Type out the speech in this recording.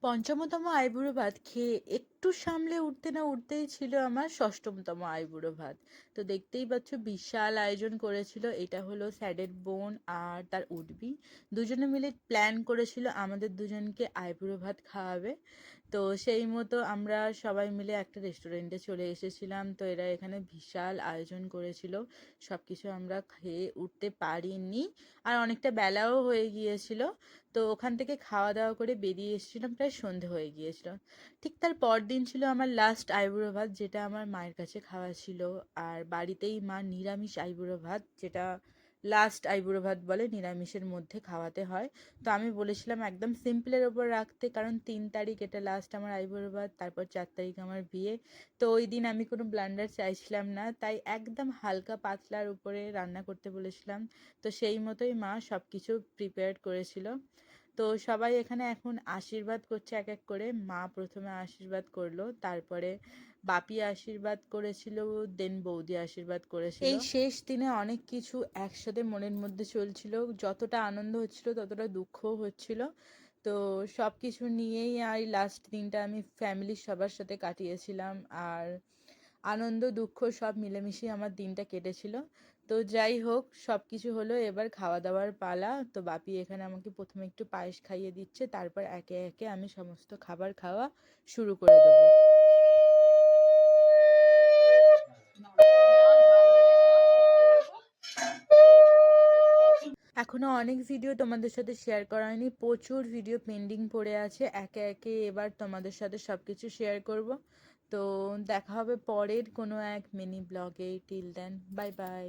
পঞ্চমতম আইবুড়ো ভাত খেয়ে একটু সামলে উঠতে না উঠতেই ছিল আমার ষষ্ঠতম আইবুড়ো ভাত। তো দেখতেই পাচ্ছ বিশাল আয়োজন করেছিল। এটা হলো স্যাডের বোন আর তার উডবি, দুজনে মিলে প্ল্যান করেছিল আমাদের দুজনকে আইবুড়ো ভাত খাওয়াবে। তো সেই মতো আমরা সবাই মিলে একটা রেস্টুরেন্টে চলে এসেছিলাম। তো এরা এখানে বিশাল আয়োজন করেছিল, সব কিছু আমরা খেয়ে উঠতে পারিনি, আর অনেকটা বেলাও হয়ে গিয়েছিল। তো ওখান থেকে খাওয়া দাওয়া করে বেরিয়ে এসেছিলাম, প্রায় সন্ধে হয়ে গিয়েছিল। ঠিক তার পরদিন ছিল আমার লাস্ট আইবুড়ো ভাত, যেটা আমার মায়ের কাছে খাওয়া ছিল। আর বাড়িতেই মা নিরামিষ আইবুড়ো ভাত, যেটা লাস্ট আইবুড়ো ভাত বলে, নিরামিষের মধ্যে খাওয়াতে হয়। তো আমি বলেছিলাম একদম সিম্পলের ওপর রাখতে, কারণ 3 তারিখ এটা লাস্ট আমার আইবুড়ো ভাত, তারপর 4 তারিখ আমার বিয়ে। তো ওই দিন আমি কোনো ব্লান্ডার চাইছিলাম না, তাই একদম হালকা পাতলার উপরে রান্না করতে বলেছিলাম। তো সেই মতোই মা সব কিছু প্রিপেয়ার করেছিল। তো সবাই এখানে এখন আশীর্বাদ করছে এক এক করে। মা প্রথমে আশীর্বাদ করলো, তারপরে বাপি আশীর্বাদ করেছিল, দেন বৌদি আশীর্বাদ করেছিল। এই শেষ দিনে অনেক কিছু একসাথে মনের মধ্যে চলছিল, যতটা আনন্দ হচ্ছিল ততটা দুঃখও হচ্ছিল। তো সব কিছু নিয়েই আর লাস্ট দিনটা আমি ফ্যামিলির সবার সাথে কাটিয়েছিলাম। আর আনন্দ দুঃখ সব মিলেমিশে আমার দিনটা কেটেছিল। তো যাই হোক, সব কিছু হলো, এবার খাওয়া দাওয়ার পালা। তো বাপি এখানে আমাকে প্রথমে একটু পায়েস খাইয়ে দিচ্ছে, তারপর একে একে আমি সমস্ত খাবার খাওয়া শুরু করে দেবো। এখনো অনেক ভিডিও তোমাদের সাথে শেয়ার করা হয়নি, প্রচুর ভিডিও পেন্ডিং পড়ে আছে। একে একে এবার তোমাদের সাথে সব কিছু শেয়ার করব। তো দেখা হবে পরের কোনো এক মিনি ব্লগে। Till then, bye by.